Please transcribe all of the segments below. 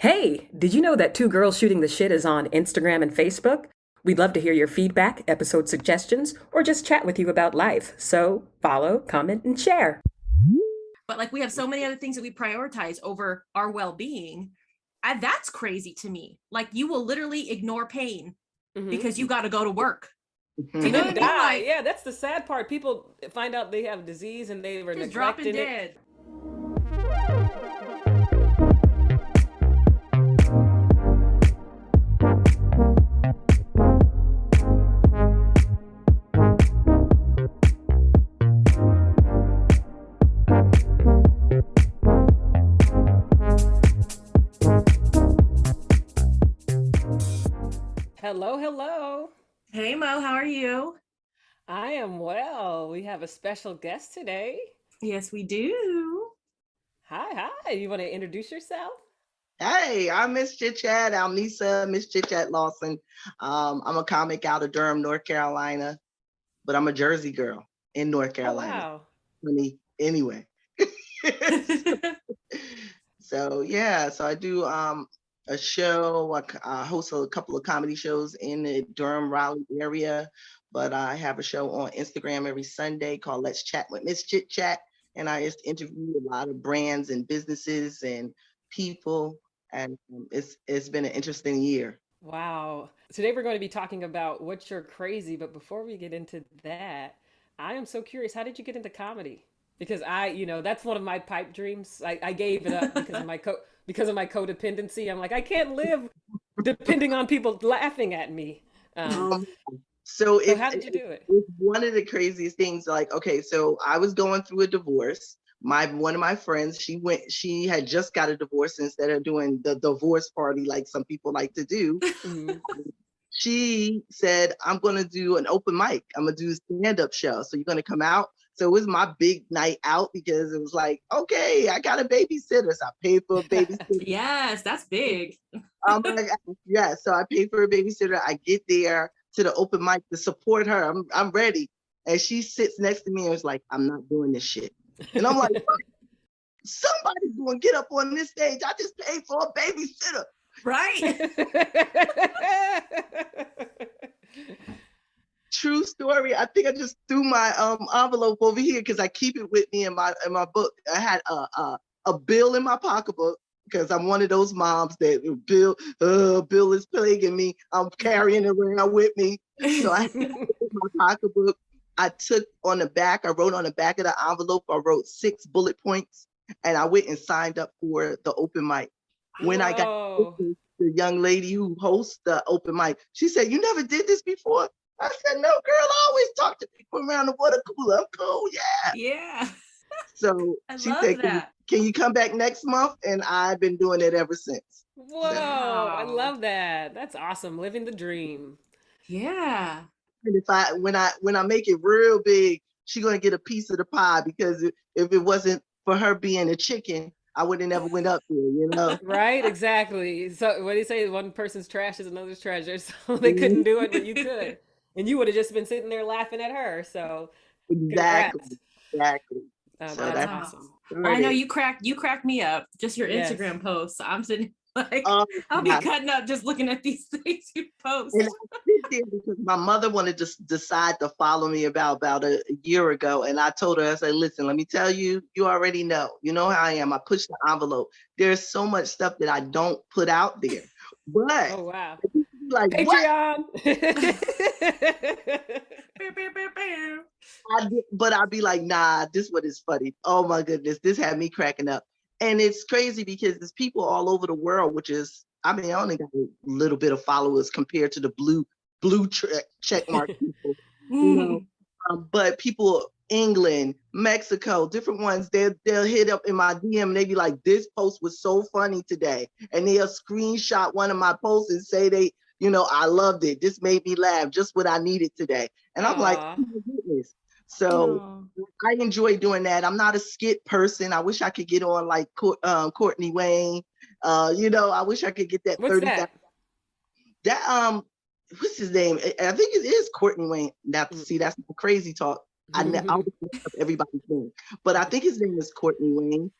Hey, did you know that Two Girls Shooting the Shit is on Instagram and Facebook? We'd love to hear your feedback, episode suggestions, or just chat with you about life. So follow, comment, and share. But like we have so many other things that we prioritize over our well-being. That's crazy to me. Like you will literally ignore pain because you got to go to work. And You know what then I mean? die. Like Yeah, that's the sad part. People find out they have disease and they were just dropping neglecting it. dead. Hello, hello. Hey Mo, how are you? I am well. We have a special guest today. Yes, we do. Hi. You want to introduce yourself? Hey, I'm MizChitChat, Al-Nisa, MizChitChat Lawson. I'm a comic out of Durham, North Carolina, but I'm a Jersey girl in North Oh, Carolina. wow. Anyway. So yeah, so I do a show. I host a couple of comedy shows in the Durham, Raleigh area, but I have a show on Instagram every Sunday called Let's Chat with MizChitChat, and I just interview a lot of brands and businesses and people, and it's been an interesting year. Wow. Today we're going to be talking about what you're crazy, but before we get into that, I am so curious, how did you get into comedy? Because that's one of my pipe dreams. I gave it up because of my codependency. I'm like, I can't live depending on people laughing at me. Um, so So how did you do it? it's one of the craziest things. Like, okay, so I was going through a divorce. One of my friends, she had just got a divorce. Instead of doing the divorce party like some people like to do, Mhm. she said, I'm gonna do an open mic. I'm gonna do a stand-up show. So you're gonna come out. So it was my big night out because it was like, okay, I got a babysitter. So I paid for a babysitter. Yes, that's big. I'm like, yeah. So I paid for a babysitter. I get there to the open mic to support her. I'm ready. And she sits next to me and was like, I'm not doing this shit. And I'm like, somebody's gonna get up on this stage. I just paid for a babysitter. Right? True story. I think I just threw my envelope over here because I keep it with me in my book. I had a bill in my pocketbook because I'm one of those moms that bill is plaguing me. I'm carrying it around with me. So I had it in my pocketbook. I wrote on the back of the envelope, I wrote 6 bullet points, and I went and signed up for the open mic. When I got Whoa. the young lady who hosts the open mic, she said, "You never did this before?" I said, "No, girl, I always talk to people around the water cooler. I'm cool, yeah." Yeah. So I she love said, that. can you come back next month? And I've been doing it ever since. So, Whoa. I Wow. love that. That's awesome. Living the dream. Yeah. and if when I make it real big, she's gonna get a piece of the pie because if it wasn't for her being a chicken, I would have never went up there, you know. Right, exactly. So what do you say? One person's trash is another's treasure. So they couldn't do it, but you could. And you would have just been sitting there laughing at her. So Exactly, congrats. exactly. So That's that's Wow. awesome. Well, I know started. you cracked me up. Just your Yes. Instagram posts. I'm sitting like Oh I'll be God. cutting up just looking at these things you And I post. sit there because my mother wanted to decide to follow me about a year ago. And I told her, I said, listen, let me tell you, you already know. You know how I am. I push the envelope. There's so much stuff that I don't put out there. But Oh wow. people be like, what? Patreon. But I'd be like, nah, this one is funny. Oh my goodness, this had me cracking up. And it's crazy because there's people all over the world, which is, I mean, I only got a little bit of followers compared to the blue check mark people, you know. Mm. But people, England, Mexico, different ones, they'll hit up in my DM and they be like, this post was so funny today. And they'll screenshot one of my posts and say I loved it. This made me laugh, just what I needed today. And I'm like, Aw. oh my goodness. So Oh. I enjoy doing that. I'm not a skit person. I wish I could get on like Courtney Wayne. I wish I could get that What's 30,000. that? That what's his name? I think it is Courtney Wayne. Now, Mm. see, that's crazy talk. I always mess up everybody's name, but I think his name is Courtney Wayne.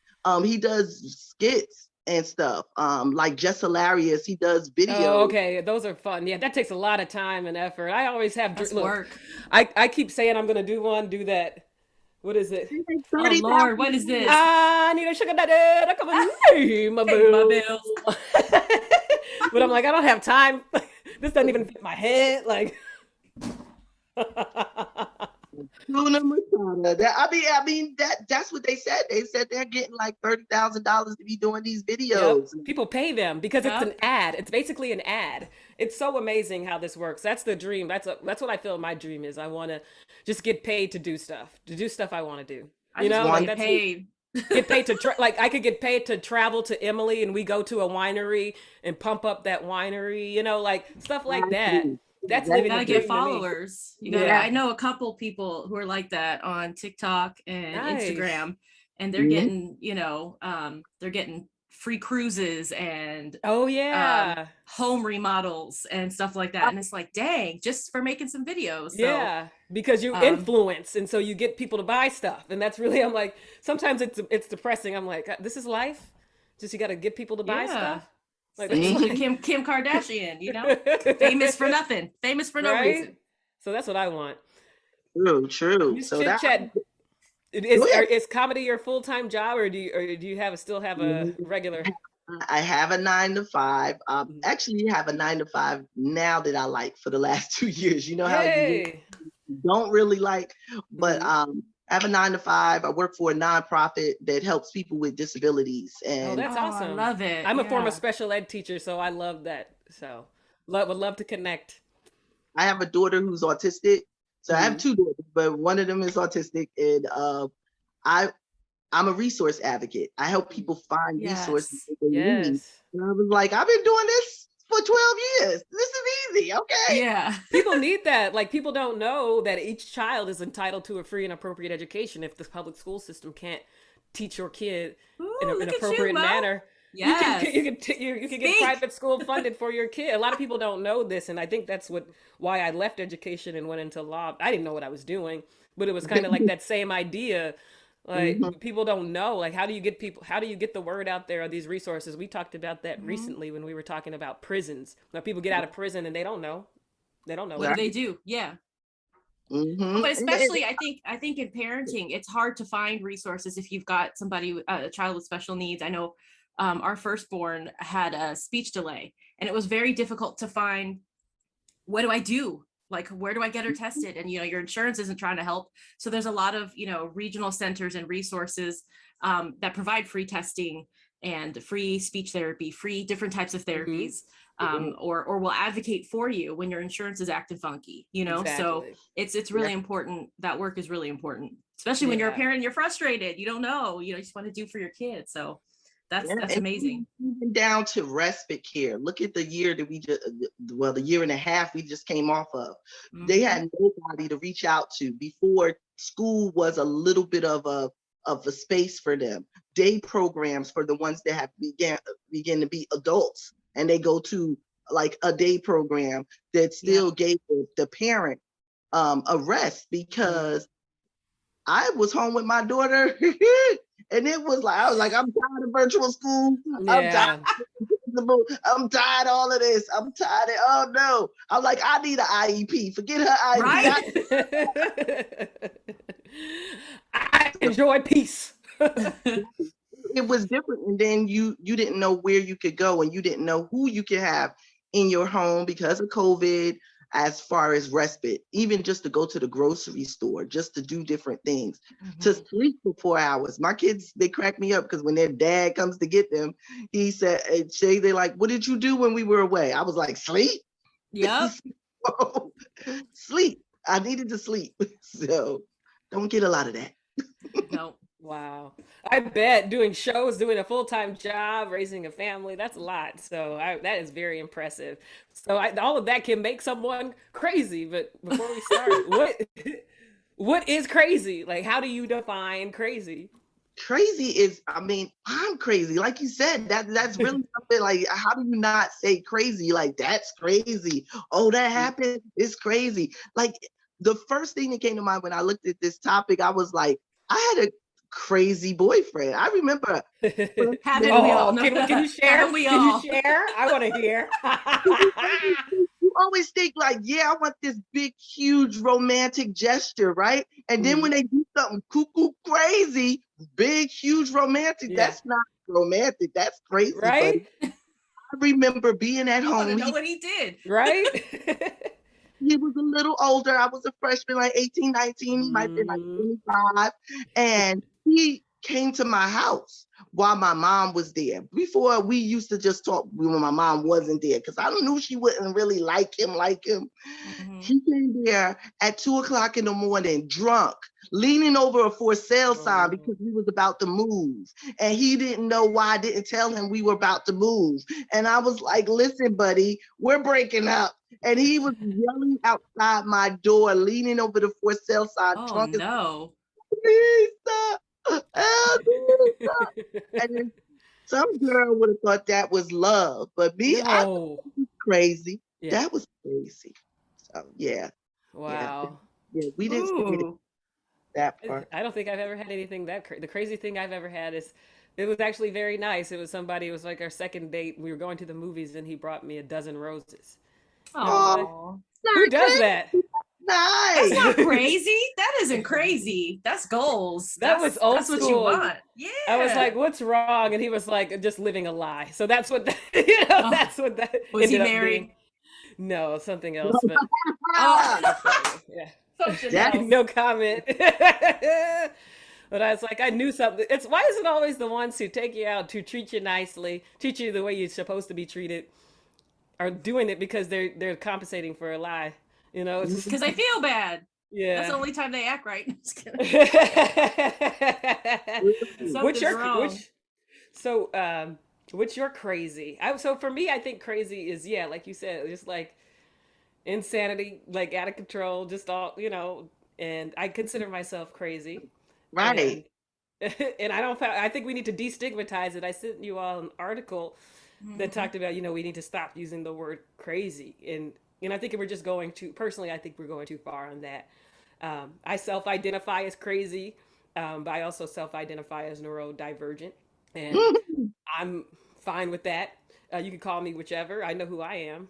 He does skits, and stuff. Like Jess Hilarious, he does Oh, videos. okay. Those are fun. Yeah, that takes a lot of time and effort. I always have, That's look, work. I keep saying I'm going to do one, do that. What is it? Oh Lord, what is this? I need a sugar daddy to come and pay my Pay my bills. bills. But I'm like, I don't have time. This doesn't even fit my head. Like, Luna Matata. That's what they said. They said they're getting like $30,000 to be doing these yep. videos. People pay them because it's Yep. an ad. It's basically an ad. It's so amazing how this works. That's the dream. That's what I feel my dream is. I want to just get paid to do stuff I want to do. I You just know, want like to get that's paid. get paid to like I could get paid to travel to Emily and we go to a winery and pump up that winery. You know, like stuff like that. That's You living the gotta get dream to me. followers. You gotta. Yeah. I know a couple people who are like that on TikTok and Nice. Instagram, and they're getting, they're getting free cruises and Oh yeah. home remodels and stuff like that. And it's like, dang, just for making some videos. So, Yeah, because you um, influence, and so you get people to buy stuff, and that's really I'm like sometimes it's depressing. I'm like this is life, just you got to get people to buy yeah, stuff. Like it's that's like Mhm. life. Kim Kardashian, famous for nothing, famous for no Right? reason. So that's what I want. True. Miss So Chit that Chat, go ahead. is comedy your full time job, or do you have still have a regular? I have a 9 to 5. Mhm. Actually have a 9 to 5 now that I like for the last 2 years. You know how you Yay! don't really like, but Mhm. I have a 9 to 5. I work for a nonprofit that helps people with disabilities, Oh, and that's Oh, I awesome. love it. I'm a former Yeah. special ed teacher, so I love that. So would love to connect. I have a daughter who's autistic. So I have Mhm. 2 daughters, but one of them is autistic, and I I'm a resource advocate. I help people find resources Yes. that they need. Yes. And I was like, I've been doing this for 12 years. This is easy, okay? Yeah. People need that. Like people don't know that each child is entitled to a free and appropriate education if the public school system can't teach your kid in Ooh, an look at you, appropriate Mo. manner. Yes. You can get Speak. private school funded for your kid. A lot of people don't know this, and I think that's why I left education and went into law. I didn't know what I was doing, but it was kind of like that same idea. Mhm. Like people don't know. Like how do you get people? How do you get the word out there of these resources? We talked about that Mhm. recently when we were talking about prisons. Now people get out of prison and they don't know. They don't know What do it. they do? Yeah. Mhm. But especially I think in parenting it's hard to find resources if you've got somebody, a child with special needs. I know our firstborn had a speech delay, and it was very difficult to find, what do I do, like where do I get her tested, and your insurance isn't trying to help. So there's a lot of regional centers and resources that provide free testing and free speech therapy, free different types of Mm-hmm. therapies, or will advocate for you when your insurance is acting funky. So Exactly. it's Yeah. really important. That work is really important, especially when you're a Yeah. parent and you're frustrated. You don't know. You just want to do for your kids. So that's Yeah, that's and amazing. even down to respite care. Look at the year that we just, well, the year and a half we just came off of. They Mhm. had nobody to reach out to before school was a little bit of a space for them. Day programs for the ones that have begin to be adults, and they go to like a day program that Yeah. still gave the parent a rest, Mm-hmm. because I was home with my daughter, and it was like I was like, I'm tired of virtual school. I'm tired. Yeah. I'm tired of all of this. I'm tired of, oh no. I'm like, I need an IEP. Forget her IEP. Right. I enjoy peace. It was different. And then you didn't know where you could go, and you didn't know who you could have in your home because of COVID, as far as respite, even just to go to the grocery store, just to do different things, to Mhm. sleep for 4 hours. My kids, they crack me up because when their dad comes to get them, he said, Shay, they're like, what did you do when we were away? I was like, sleep. Yep. Sleep. I needed to sleep. So don't get a lot of that. No. Wow. I bet doing shows, doing a full-time job, raising a family, that's a lot. So that is very impressive. So all of that can make someone crazy. But before we start, what is crazy? Like, how do you define crazy? Crazy is, I mean, I'm crazy. Like you said, that's really something. Like, how do you not say crazy? Like, that's crazy. Oh, that happened. It's crazy. Like, the first thing that came to mind when I looked at this topic, I was like, I had crazy boyfriend. I remember Haven't we all? Oh, No. can you share? Haven't we Can you all? share? I want to hear. you always think like, yeah, I want this big, huge romantic gesture, right? And then when they do something cuckoo crazy, big, huge romantic, Yeah. that's not romantic. That's crazy, buddy. Right? I remember being at I want home. to know what he did. Right? He was a little older. I was a freshman, like 18, 19. He might have been like 25. And he came to my house while my mom was there. Before, we used to just talk when my mom wasn't there because I knew she wouldn't really like him. He came there at 2:00 in the morning, drunk, leaning over a for sale sign because we was about to move. And he didn't know why I didn't tell him we were about to move. And I was like, listen, buddy, we're breaking up. And he was yelling outside my door, leaning over the for sale sign, Oh drunk as no. Lisa, Lisa. And then some girl would have thought that was love, but me, I thought No. it was crazy. Yeah. That was crazy. So yeah, Wow. yeah, we didn't say Ooh. that part. I don't think I've ever had anything that the crazy thing I've ever had is it was actually very nice. It was somebody, it was like our second date. We were going to the movies and he brought me a dozen roses. And I was like, Oh, who does that? that's Nice. not crazy. That isn't crazy. That's goals. That was old That's what you school. want. Yeah. I was like, what's wrong? And he was like, just living a lie. So that's what, you know, Oh. that's what that Was he ended up married? being. No, something else. But Oh, yeah. something That- else. No comment. But I was like, I knew something. It's why is it always the ones who take you out to treat you nicely, treat you the way you're supposed to be treated, are doing it because they're compensating for a lie. You know, it's just, Because they feel bad. yeah. That's the only time they act right. Just kidding. What's Something's your wrong. what's your crazy? So for me, I think crazy is, yeah, like you said, just like insanity, like out of control, just all, you know. And I consider myself crazy. Right. And I think we need to destigmatize it. I sent you all an article that talked about, you know, we need to stop using the word crazy. And I think we're just going too, personally, I think we're going too far on that. I self-identify as crazy, but I also self-identify as neurodivergent. And I'm fine with that. You can call me whichever. I know who I am.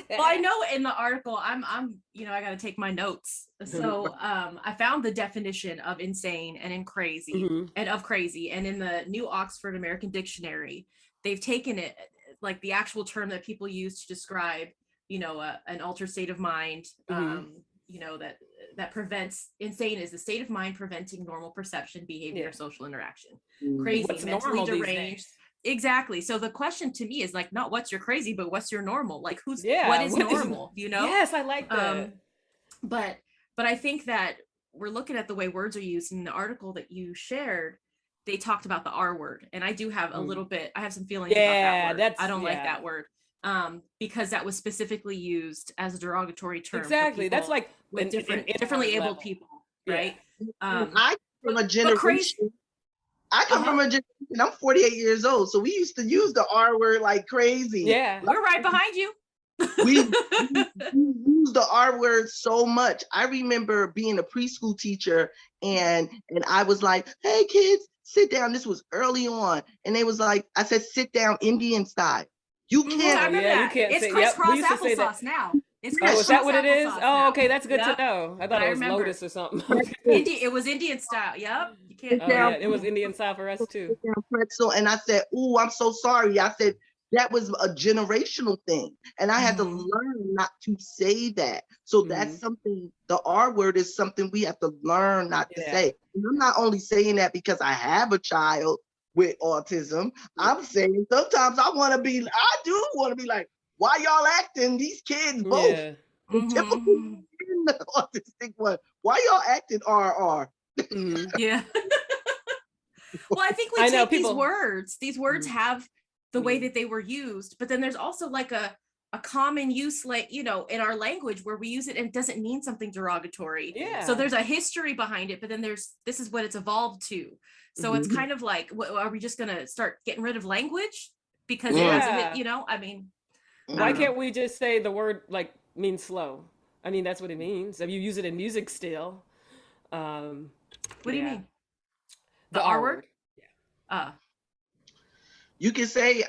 Well, I know in the article, I'm, you know, I got to take my notes. So, I found the definition of insane and in crazy and of crazy. And in the New Oxford American Dictionary, they've taken it like the actual term that people use to describe, you know, an altered state of mind, you know, that prevents, insane is the state of mind preventing normal perception, behavior, or social interaction. Crazy, What's mentally normal these deranged. days? Exactly. So the question to me is like, not what's your crazy, but what's your normal? Like what is what normal, you know? Yes, I like that. But I think that we're looking at the way words are used. In the article that you shared, they talked about the R word. And I do have a little bit, I have some feelings about that word. I don't like that word. Because that was specifically used as a derogatory term. Exactly. That's like with differently abled people, right? I come from a generation. I'm 48 years old, so we used to use the R word like crazy. Yeah, we're right behind you. we use the R word so much. I remember being a preschool teacher, and I was like, "Hey kids, sit down." This was early on, and they was like, "I said sit down, Indian style. You can't." I remember that. You can't it's say, crisscross applesauce now. It's oh, is that what it is? Now. Oh, okay, that's good to know. I thought it was Lotus or something. It was Indian style. Yep. You can't. Oh, yeah, it was Indian style for us too. Pretzel, and I said, "Ooh, I'm so sorry." I said that was a generational thing, and I had to learn not to say that. So that's something. The R word is something we have to learn not to say. And I'm not only saying that because I have a child with autism. I'm saying sometimes I do want to be like, why y'all acting, these kids both, the typical and the autistic one, why y'all acting RR? Yeah. Well, I think we take these words have the way that they were used, but then there's also like a common use, like, you know, in our language where we use it and it doesn't mean something derogatory. So there's a history behind it, but then this is what it's evolved to. So it's kind of like, are we just gonna start getting rid of language because it doesn't, you know? I mean, why can't we just say the word like means slow? I mean, that's what it means. I mean, you use it in music still. What do you Yeah, mean? the The R R word? word. Yeah. Uh, You can say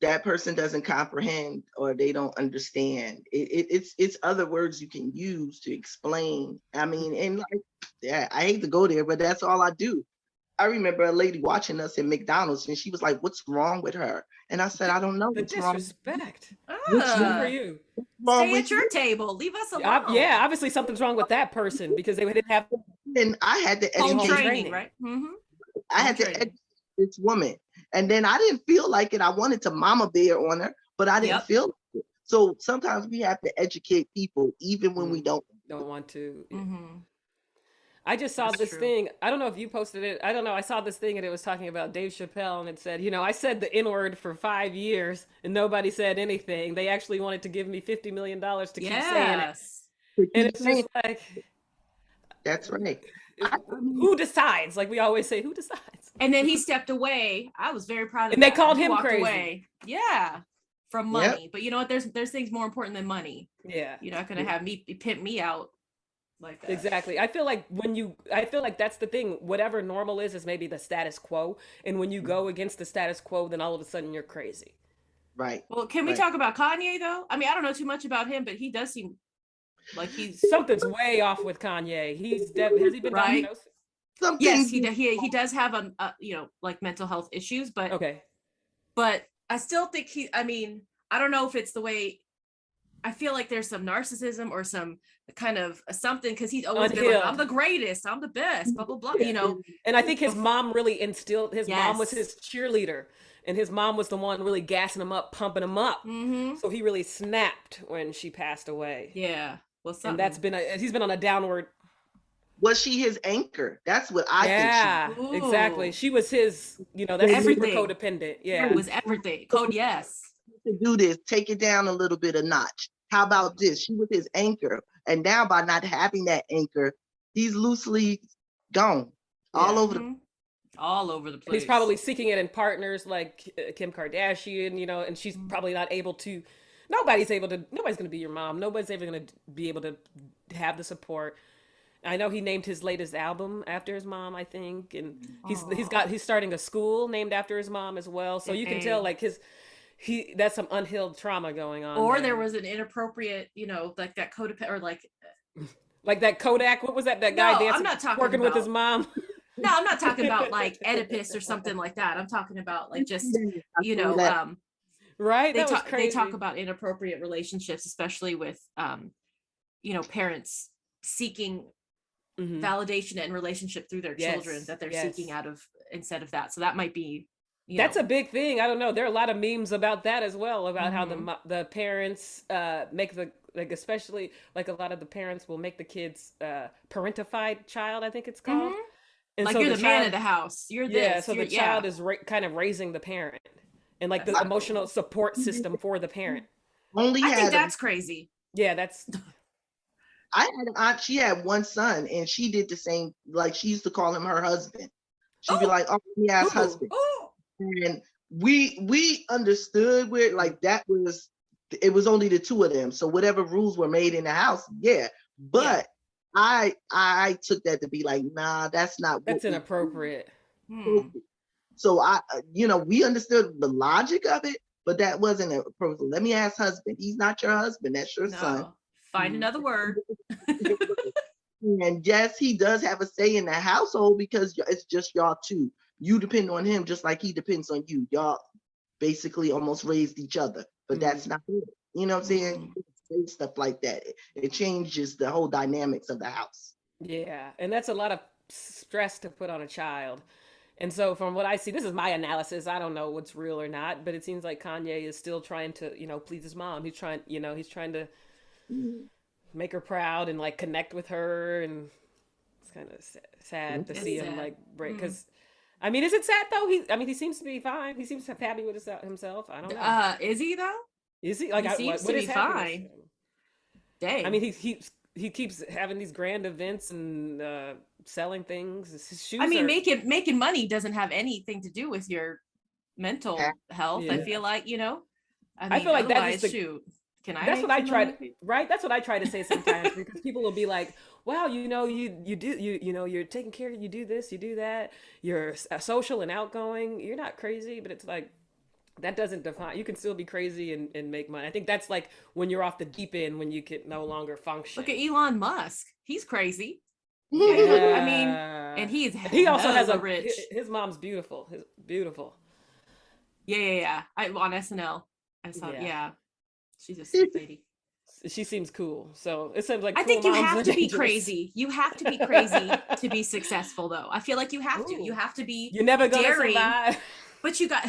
that person doesn't comprehend or they don't understand. It's other words you can use to explain. I mean, and like, yeah, I hate to go there, but that's all I do. I remember a lady watching us at McDonald's and she was like, "What's wrong with her?" And I said, "I don't know The what's wrong. disrespect. What's Good for uh, you. wrong stay with at your you?" table. Leave us Yeah, alone. obviously something's wrong with that person because they didn't have And I had to any Home home educate. training, training. right? Mm-hmm. I Home had to training. educate this woman, and then I didn't feel like it. I wanted to mama bear on her, but I didn't Yep. feel like it. So sometimes we have to educate people, even when we Mm, don't. don't want to. Yeah. Mm-hmm. I just saw That's this true. thing. I don't know if you posted it. I don't know. I saw this thing and it was talking about Dave Chappelle and it said, I said the N word for 5 years and nobody said anything. They actually wanted to give me $50 million to keep saying it. Yes. To And keep it's saying just like, that's right. if, I mean, who decides? Like we always say, who decides? And then he stepped away. I was very proud of And they that. called He him walked crazy. away. Yeah. From yep. money. But you know what? There's things more important than money. Yeah. You're not gonna have me pimp me out like that. Exactly. I feel like that's the thing. Whatever normal is maybe the status quo. And when you go against the status quo, then all of a sudden you're crazy. Right. Well, can we Right. talk about Kanye though? I mean, I don't know too much about him, but he does seem like he's Something's way off with Kanye. Has he been right. diagnosed? Some Yes, things. he does have like mental health issues, Okay. but I still think I mean, I don't know if it's the way. I feel like there's some narcissism or some kind of something because he's always been like, I'm Unhealed. the greatest, I'm the best, blah blah blah. And I think his mom really instilled, his mom was Yes. his cheerleader. And his mom was the one really gassing him up, pumping him up. Mm-hmm. So he really snapped when she passed away. Yeah. Well, And something. he's been on a downward. Was she his anchor? That's what I think she Yeah, exactly. Ooh, She was his, that's super everything codependent. Yeah. was everything. Code yes. to do this, take it down a little bit a notch. How about this? She was his anchor. And now by not having that anchor, he's loosely gone all Yeah. over the Mm-hmm. All over the And he's place. probably seeking it in partners like Kim Kardashian, and she's probably not able to. Nobody's going to be your mom. Nobody's ever going to be able to have the support. I know he named his latest album after his mom, I think, and he's starting a school named after his mom as well. So you can tell Dang. like that's some unhealed trauma going on Or there there. was an inappropriate, like that codependent or Like that Kodak, what was that? That guy no, dancing, I'm not talking working with his about mom. no, I'm not talking about like Oedipus or something like that. I'm talking about like just, I you feel know, that. Right? they That was talk crazy. about inappropriate relationships, especially with parents seeking Hmm. validation and relationship through their children Yes, that they're seeking yes. out of instead of that. So that might be, That's a big thing. I don't know. There are a lot of memes about that as well, about how mhm. the parents make the like, especially like a lot of the parents will make the kids parentified child, I think it's called. Mhm. And Like so you're the the man child, of the house. You're yeah, this. so You're the yeah. child is kind of raising the parent and like That's the not cool. emotional support system for the parent. Only I think had a that's crazy. Yeah, that's I had an aunt, she had one son and she did the same, like she used to call him her husband. She'd be Oh, like, "Oh, he has ooh, husband." oh, And we understood where like that was, it was only the two of them. So whatever rules were made in the house, yeah. yeah. But I took that to be like, nah, that's not what that's we inappropriate. Hmm. do. So we understood the logic of it, but that wasn't appropriate. Let me ask husband. He's not your husband, that's your son. No. Find Mm. another word. And yes, he does have a say in the household because it's just y'all two. You depend on him just like he depends on you. Y'all basically almost raised each other, but Mm. that's not it. You know what I'm saying? Say stuff like that. It changes the whole dynamics of the house. Yeah, and that's a lot of stress to put on a child. And so, from what I see, this is my analysis. I don't know what's real or not, but it seems like Kanye is still trying to, please his mom. He's trying to make her proud and like connect with her. And it's kind of sad to It's see him sad. like break. Because, I mean, is it sad though? He seems to be fine. He seems happy with himself. I don't know. Is he though? Is he like? He seems to What is be happiness? fine. I mean, Dang. he keeps having these grand events and selling things. His I shoes mean, are making money doesn't have anything to do with your mental health. I yeah. feel like, I I mean, feel like that is otherwise, the shoot. Can I That's make what I some try to, money? right? That's what I try to say sometimes because people will be like, "Wow, you're taking care of, you do this, you do that. You're social and outgoing. You're not crazy." But it's like that doesn't define. You can still be crazy and make money. I think that's like when you're off the deep end when you can no longer Look at function. Elon Musk. He's crazy. I mean, and Yeah. he's And he also has hella a rich. his mom's beautiful. His beautiful. Yeah. On SNL, I saw. Yeah. Yeah, she's a sweet lady. She seems cool. So it seems like I cool think you moms have are to be dangerous. crazy. You have to be crazy to be successful, though. I feel like you have to. You Ooh. have to be You're never gonna daring, survive. but you got,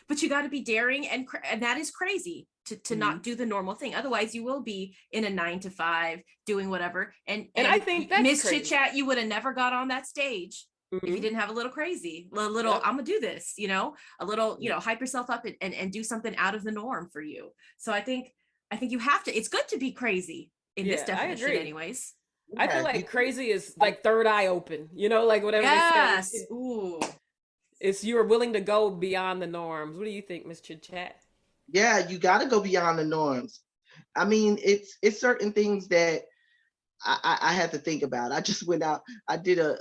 but you got to be daring, and that is crazy to Mhm. not do the normal thing. Otherwise, you will be in a 9 to 5 doing whatever. And I think that's Miss Chit crazy. Chat, you would have never got on that stage if you Hmm. didn't have a little crazy, a little. Yep. I'm gonna do this, a little, Yeah. hype yourself up and do something out of the norm for you. So I think you have to. It's good to be be in this Yeah, I definition, agree. anyways. I feel Yeah, like crazy is like third eye open. Like whatever they say. Yes. Ooh. It's you're willing to go beyond the norms. What do you think, Miss Chit Chat? yeah, you got to go beyond the norms. I mean, it's certain things that I had to think about. I just went out. I did a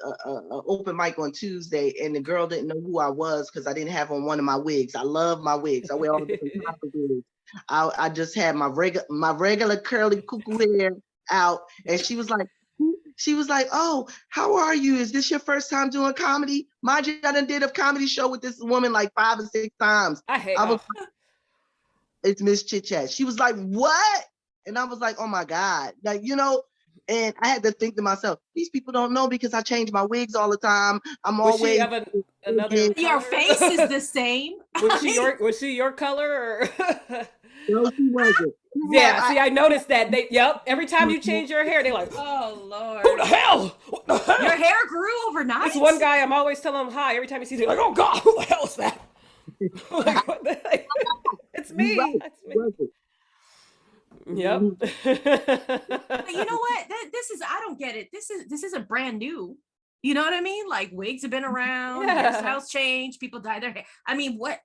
open mic on Tuesday, and the girl didn't know who I was because I didn't have on one of my wigs. I love my wigs. I wear all different types of wigs. I just had my regular curly cuckoo hair out, and she was like, "Oh, how are you? Is this your first time doing comedy?" Mind you, I done did a comedy show with this woman like 5 or 6 times. I hate. I was, Oh, it's MizChitChat. She was like, "What?" And I was like, "Oh my God!" Like, and I had to think to myself, these people don't know because I change my wigs all the time. I'm was she always of another Your color? face is the same. Was she your color or? no, she wasn't. Yeah, see, I noticed that. Yep. Every time you change your hair, they're like, Oh "Who the Lord. hell? What the Your hell?" hair grew overnight? This one guy, I'm always telling him hi. Every time he sees me, like, "Oh God, who the hell is that?" Like, what the heck? It's You me. right, It's she me. wasn't. Yep. Mhm. But you know what? This is, I don't get it. This isn't brand new. You know what I mean? Like, wigs have been around, Yeah. hairstyles change, people dye their hair. I mean, what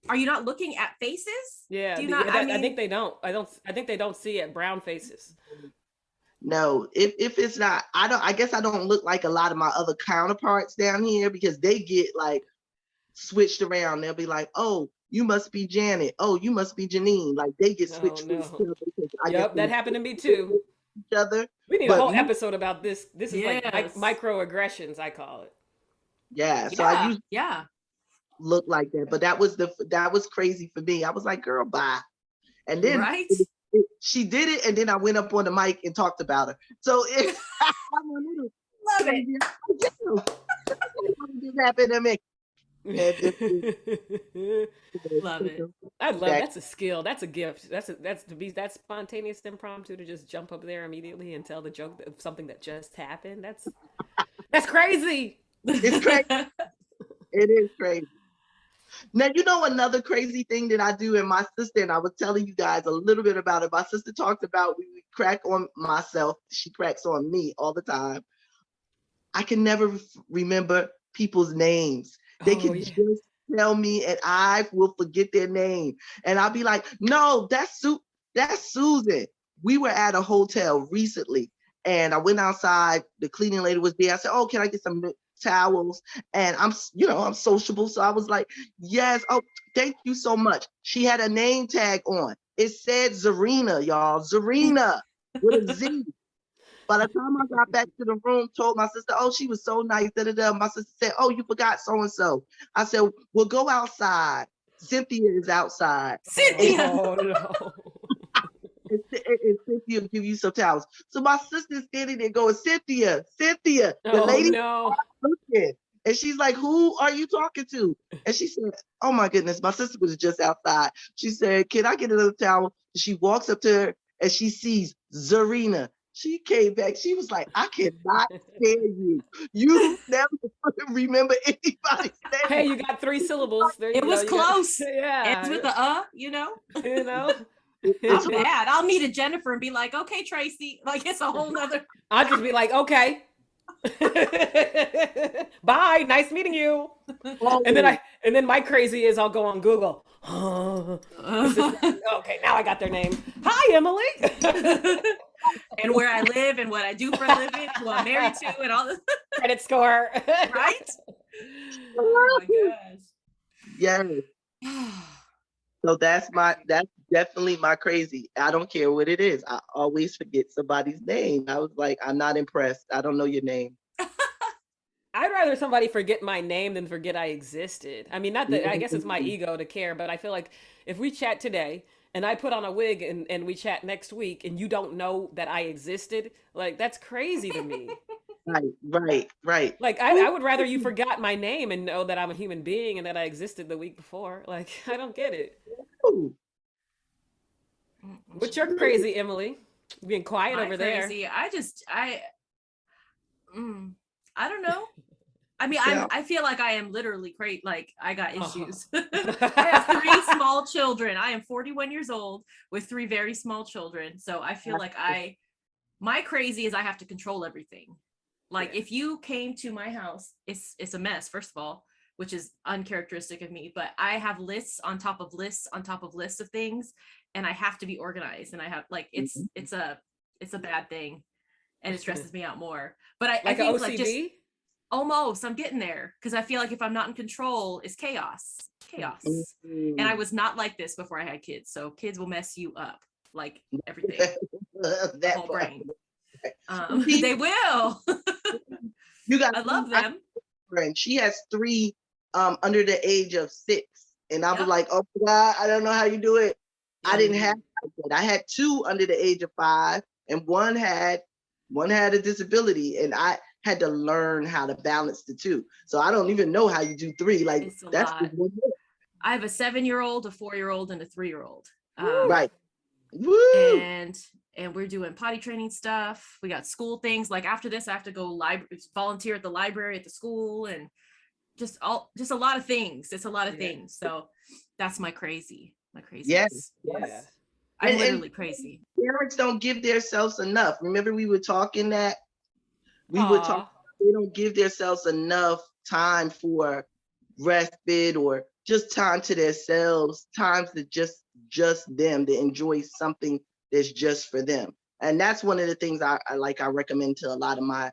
are you not looking at faces? Yeah. Do you not? I I think mean, they don't. I think they don't see it. Brown faces. No, if it's not, I don't. I guess I don't look like a lot of my other counterparts down here because they get like switched around. They'll be like, "Oh, you must be Janet. Oh, you must be Janine." Like they get Oh switched with each no. other because I guess Yep, they that happened to me too. each other. We need a But whole episode about this. This is like yes. microaggressions, I call it. yeah, so I Yeah, used yeah. to look like that. But that was crazy for me. I was like, "Girl, bye." And then Right? she did it, and then I went up on the mic and talked about her. So I'm a little Love it. crazy. This happened to me. And Love it. I love back. that's a skill. That's a gift. That's to be that spontaneous impromptu to just jump up there immediately and tell the joke of something that just happened. That's crazy. It's crazy. It is crazy. Now, another crazy thing that I do, and my sister, and I was telling you guys a little bit about it. My sister talked about we crack on myself. She cracks on me all the time. I can never remember people's names. They Oh could yeah. just tell me, and I will forget their name. And I'll be like, "No, that's Susan." We were at a hotel recently, and I went outside. The cleaning lady was there. I said, "Oh, can I get some towels?" And I'm sociable, so I was like, "Yes. Oh, thank you so much." She had a name tag on. It said Zarina, y'all. Zarina with a Z. By the time I got back to the room, told my sister, "Oh, she was so nice." Da, da, da. My sister said, "Oh, you forgot so and so." I said, "Well, go outside. Cynthia is outside, and, Cynthia. Oh no. and Cynthia will give you some towels." So my sister's standing there going, "Cynthia, Cynthia, the Oh lady no. looking." And she's like, "Who are you talking to?" And she said, "Oh my goodness, my sister was just outside." She said, "Can I get another towel?" She walks up to her and she sees Zarina. She came back. She was like, "I cannot stand you. You never remember anybody's name." Hey, you got 3 syllables. There you It go. was You got close. Ends yeah. with the. You know. It's I'm bad. I'll meet a Jennifer and be like, "Okay, Tracy." Like, it's a whole nother. I'll just be like, okay. Bye, nice meeting you. And then Oh, my crazy is I'll go on Google. Is this okay? Now I got their name. Hi, Emily. And where I live and what I do for a living, who I'm married to, and all this. Credit score. Right? Oh my yes. gosh. So Crazy. that's definitely my crazy. I don't care what it is. I always forget somebody's name. I was like, I'm not impressed. I don't know your name. I'd rather somebody forget my name than forget I existed. I mean, not that I guess it's my Mhm. ego to care, but I feel like if we chat today and I put on a wig and we chat next week and you don't know that I existed, like that's crazy to me. Right, right, right. Like I Ooh, would rather you forgot my name and know that I'm a human being and that I existed the week before. Like I don't get it. What's your crazy, Emily? Being quiet My over there. crazy. Mm, I don't know. I mean, yeah. I feel like I am literally great. Like I got Oh. issues. I have three small children. I am 41 years old with three very small children. So I feel like my crazy is I have to control everything. Like Yeah. if you came to my house, it's a mess, first of all, which is uncharacteristic of me, but I have lists on top of lists on top of lists of things, and I have to be organized. And I have like Mhm. it's a bad thing, and it stresses me out more. But I Like a think like just OCD? almost I'm getting there because I feel like if I'm not in control, it's chaos. Chaos. And I Mhm. was not like this before I had kids. So kids will mess you up, like everything, the That whole part. brain. See, They will. you got I love I them. friend. She has three under the age of 6. And I was Yep. like, oh my God, I don't know how you do it. I Yep. didn't have Mm. that. I had two under the age of 5, and one had a disability, and I had to learn how to balance the two. So I don't even know how you do three. Like It's a that's lot. just one more. I have a 7 year old, a 4 year old, and a 3 year old. Woo. Right. Woo! And we're doing potty training stuff. We got school things. Like after this, I have to go volunteer at the library at the school, and just a lot of things. It's a lot of Yeah. things. So that's my crazy, my Yes, craziness. Yeah. yes. I'm And literally crazy. parents don't give themselves enough. Remember, we were talking that we were talking Aw. they don't give themselves enough time for respite or just time to themselves, times to just them to enjoy something that's just for them. And that's one of the things I recommend to a lot of my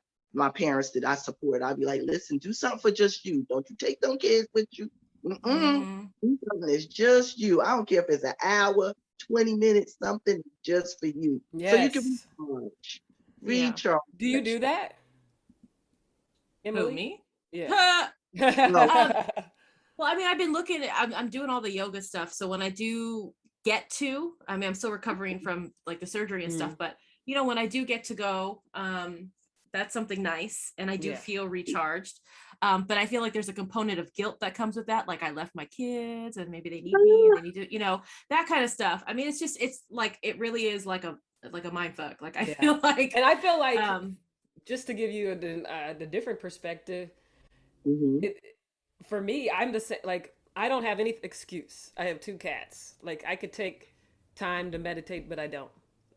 parents that I support. I'd be like, listen, do something for just you. Don't you take them kids with you. Mm-mm. Mm-hmm. Do something that's just you. I don't care if it's an hour, 20 minutes, something just for you. So you can Yes. recharge. Yeah. Do you Recharge. do that, Who, Emily? me? Yeah. um, No. well, I mean, I've been looking at, I'm doing all the yoga stuff. So when I do get to, I mean, I'm still recovering from like the surgery and stuff, Mm. but when I do get to go, that's something nice. And I do Yeah. feel recharged. But I feel like there's a component of guilt that comes with that. Like I left my kids and maybe they need me and they need to, that kind of stuff. I mean, it's like, it really is like a mind fuck. Like I Yeah. feel like, And I feel like um, just to give you the different perspective, Mhm. it, for me, I'm the same. Like I don't have any excuse. I have two cats. Like I could take time to meditate, but I don't.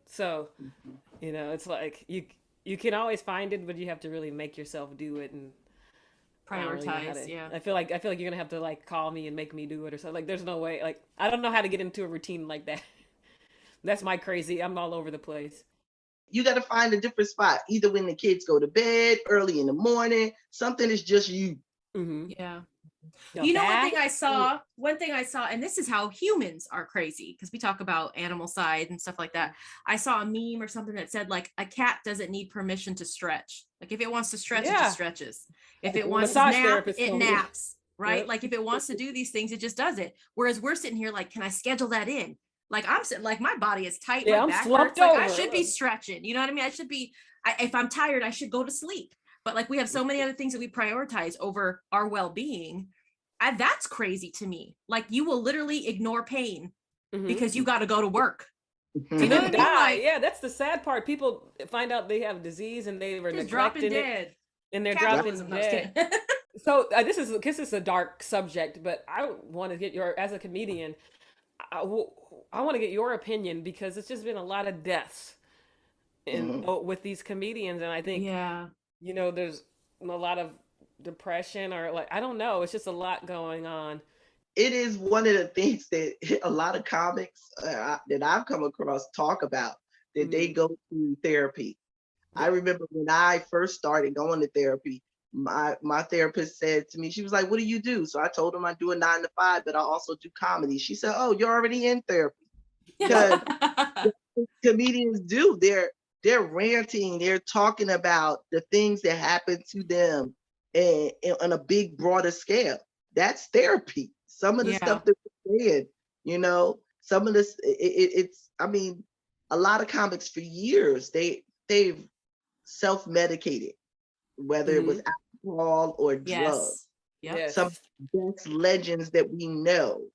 So it's like you can always find it, but you have to really make yourself do it. And I don't really know how prioritize. to. Yeah. I feel like you're gonna have to like call me and make me do it or something. Like there's no way. Like I don't know how to get into a routine like that. That's my crazy. I'm all over the place. You got to find a different spot, either when the kids go to bed, early in the morning, something is just you. Mm-hmm. Yeah. A bath. One thing I saw, and this is how humans are crazy, because we talk about animal side and stuff like that. I saw a meme or something that said like a cat doesn't need permission to stretch. Like if it wants to stretch, it just Yeah. stretches. If it wants to Massage nap, therapist it told me. naps, right? Yep. Like if it wants to do these things, it just does it. Whereas we're sitting here like, can I schedule that in? Like I'm sitting, like my body is tight, my Yeah, I'm back slumped hurts. Like I over. should be Look. stretching. You know what I mean? If I'm tired, I should go to sleep. But like we have so many other things that we prioritize over our well-being. That's crazy to me. Like you will literally ignore pain Hmm. because you got to go to work. You And know what then I mean? die. Like Yeah, that's the sad part. People find out they have disease and they were just dropping neglecting it, dead. and they're Capitalism. dropping No, I was dead. kidding. So this is a dark subject, but I want to get your as a comedian. I, I want to get your opinion because it's just been a lot of deaths in Mhm. with these comedians, and I think Yeah. there's a lot of depression or like, I don't know. It's just a lot going on. It is one of the things that a lot of comics that I've come across talk about, that they Mm. go through therapy. I Yeah. remember when I first started going to therapy, my therapist said to me, she was like, "What do you do?" So I told him I do a 9 to 5, but I also do comedy. She said, "Oh, you're already in therapy," because comedians do. They're ranting. They're talking about the things that happen to them, and on a big, broader scale. That's therapy. Some of the Yeah. stuff that we're saying, some of this, it's. I mean, a lot of comics for years they've self-medicated, whether it was Hmm. alcohol or drugs. Yes. Yep. Some Yes. best legends that we know,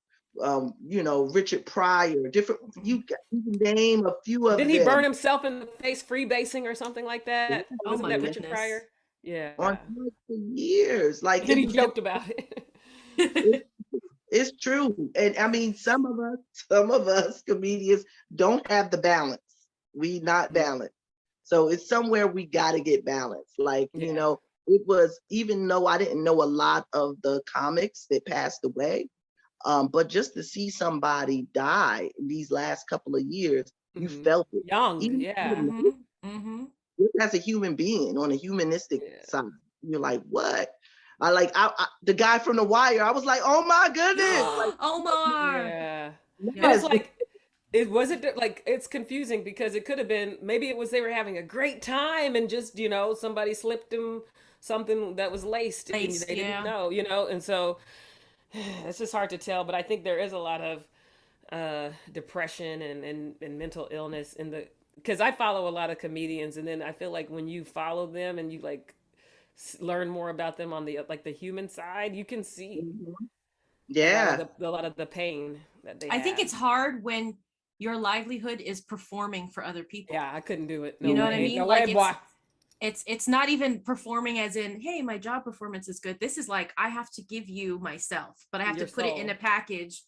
Richard Pryor, different, you can name a few of Didn't he burn them. himself in the face freebasing or something like that? Oh Wasn't my that Richard goodness. Pryor? Yeah. On drugs for years. Like And he it, joked about it. it, it's true. And I mean, some of us comedians don't have the balance. We not balanced. So it's somewhere we got to get balanced. Like, Yeah. it was, even though I didn't know a lot of the comics that passed away, but just to see somebody die in these last couple of years, you Hmm. felt it. Young. Even Yeah. as a human being on a humanistic Yeah. side, you're like, what? The guy from The Wire. I was like, oh my goodness, like, Omar. Yeah. But Yep. it's yes, like, it wasn't like, it's confusing because it could have been, maybe it was they were having a great time and just, somebody slipped them something that was laced and Laced. they didn't Yeah. know, and so it's just hard to tell. But I think there is a lot of depression and mental illness in the, because I follow a lot of comedians, and then I feel like when you follow them and you like learn more about them on the like the human side, you can see mhm, a lot of yeah, the pain that they I think have. it's hard when your livelihood is performing for other people. Yeah, I couldn't do it. You No know what I way. mean? No way, Like boy. it's not even performing as in, hey, my job performance is good. This is like, I have to give you myself, but I have to Your put it in a soul. package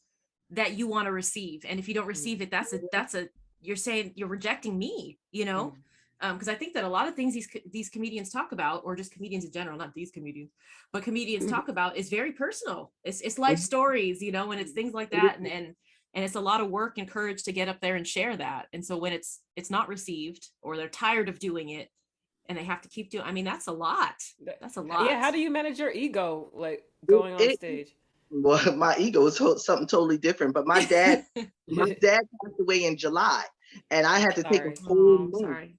that you want to receive. And if you don't Mm. receive it, that's a you're saying you're rejecting me, Mm. because I think that a lot of things these comedians talk about, or just comedians in general, not these comedians, but comedians talk about, is very personal. It's life stories, and it's things like that, and it's a lot of work and courage to get up there and share that. And so when it's not received, or they're tired of doing it, and they have to keep doing, I mean, that's a lot. That's a Yeah, lot. how do you manage your ego like going on it, stage? well, my ego is something totally different. But my dad passed away in July, and I had to take a Sorry. whole Oh, I'm month. sorry.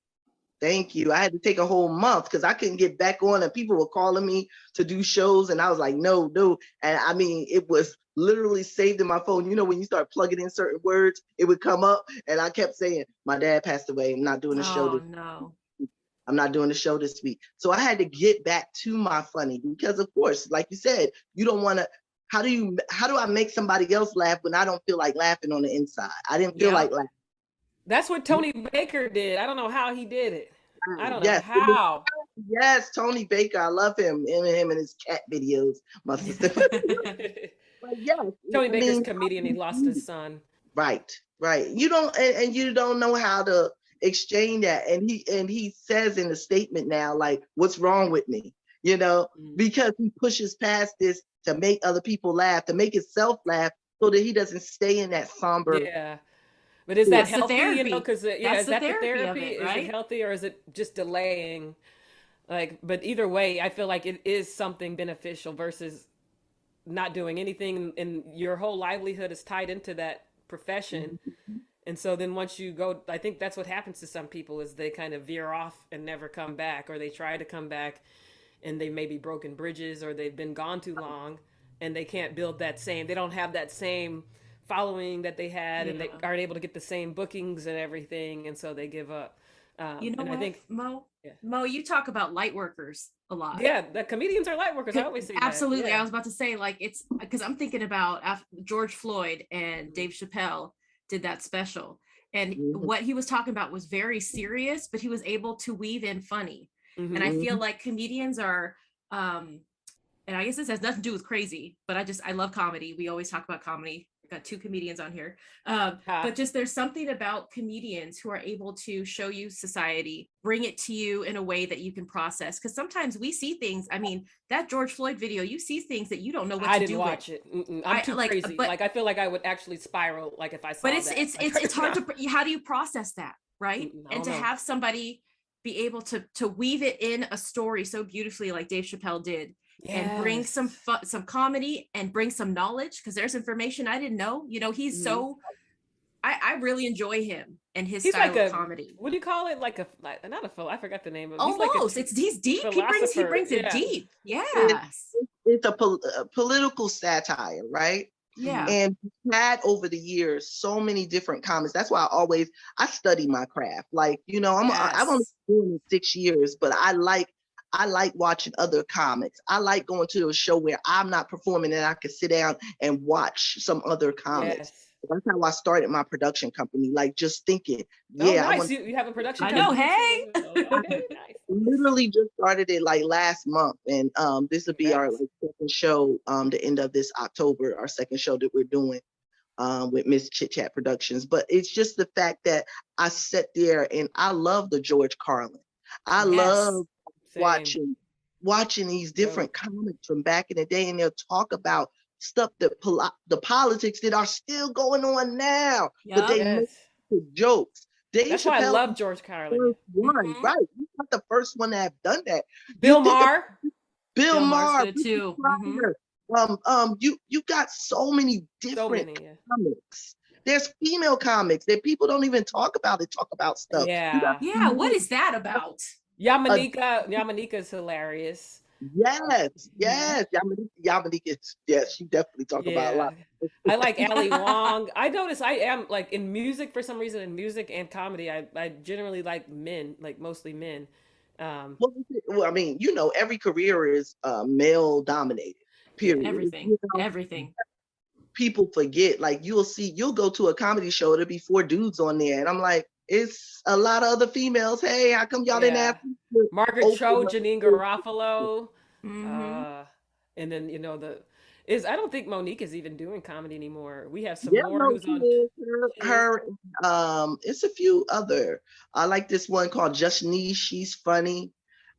Thank you. I had to take a whole month because I couldn't get back on, and people were calling me to do shows, and I was like, no, no. And I mean, it was literally saved in my phone. When you start plugging in certain words, it would come up, and I kept saying, "My dad passed away. I'm not doing a show Oh this. no. I'm not doing the show this week." So I had to get back to my funny because, of course, like you said, you don't want to. How do I make somebody else laugh when I don't feel like laughing on the inside? I didn't feel Yep. like laughing. That's what Tony Baker did. I don't know how he did it. I don't know Yes, how. yes, Tony Baker. I love him and his cat videos. My sister. But yes, Tony I Baker's mean, comedian. He lost his son. right, right. You don't, and you don't know how to exchange that. And he says in the statement now, like, "What's wrong with me?" Mm. Because he pushes past this to make other people laugh, to make himself laugh, so that he doesn't stay in that somber. Yeah. But is that That's the healthy? therapy. Because yeah, That's is the that the therapy of therapy? it, Is it right? healthy or is it just delaying? Like, but either way, I feel like it is something beneficial versus not doing anything, and your whole livelihood is tied into that profession. And so then once you go, I think that's what happens to some people is they kind of veer off and never come back, or they try to come back and they maybe broken bridges or they've been gone too long and they can't build that same, they don't have that same following that they had and they Yeah. aren't able to get the same bookings and everything. And so they give up. You know And I what, think, Mo? yeah, Mo, you talk about light workers a lot. yeah, the comedians are light workers. I always say that. Absolutely. I Yeah. was about to say, like, it's because I'm thinking about after George Floyd and Mhm. Dave Chappelle did that special. And Mhm, what he was talking about was very serious, but he was able to weave in funny. And I Mhm. feel mhm, like comedians are, um, and I guess this has nothing to do with crazy, but I love comedy. We always talk about comedy. got two comedians on here. Ha. But just there's something about comedians who are able to show you society, bring it to you in a way that you can process. Because sometimes we see things. I mean, that George Floyd video, you see things that you don't know what I to didn't do watch with. it. I'm too crazy. But Like I feel like I would actually spiral. Like if I saw but that. it's hard to, how do you process that, right? I And don't to know. have somebody be able to weave it in a story so beautifully, like Dave Chappelle did, and bring some Yes. fun, some comedy, and bring some knowledge, because there's information I didn't know. You know, he's Mhm. so, I really enjoy him and his He's like style of a, comedy. what do you call it? Like a, like, not a phil. I forgot the name of. He's like Almost, he's deep. He philosopher. brings it Yeah. deep. It, Yes. it's a political satire, right? Yeah. And we've had over the years so many different comics. That's why I study my craft. Like, you know, I've only Yes. been doing it 6 years, but I like watching other comics. I like going to a show where I'm not performing and I can sit down and watch some other comics. Yes. That's how I started my production company. Like just thinking, Oh, yeah, I nice. want. You have a production I know. company Hey. too. Okay, nice. Literally just started it like last month, and this will be our Congrats. like second show, the end of this October, our second show that we're doing with MizChitChat Productions. But it's just the fact that I sat there and I love the George Carlin. I Yes. love Same. watching these different Dope. comics from back in the day, and they'll talk about stuff that the politics that are still going on now, but Yup. they make Yes. the jokes. Dave That's why I Chappelle love George Carlin. first one, Mhm. right? He's not the first one to have done that. You Bill think of Maher. Bill Bill Maher's Maher, good Richard too. Mhm. Pryor. You got so many So different many. Yeah. comics. There's female comics that people don't even talk about. They talk about stuff. You got Yeah. Yeah. What is that about? Yamanika is hilarious. yes, Mhm. yes. Yamanika, yes, she definitely talk about a Yeah. lot. I like Ali Wong. I notice I am like in music for some reason, in music and comedy, I generally like men, like mostly men. Um, Well, I mean, you know, every career is male dominated. yeah. Period. Everything. You know, Everything. people forget. Like you'll go to a comedy show, there'll be 4 dudes on there, and I'm like, it's a lot of other females. Hey, how come y'all didn't Yeah. ask me to Margaret open Cho, up? Janine Garofalo. Mhm. Uh, and then, you know, I don't think Monique is even doing comedy anymore. We have some Yeah, more no, who's she on. is. She is. It's a few other. I like this one called Just Niche. She's funny.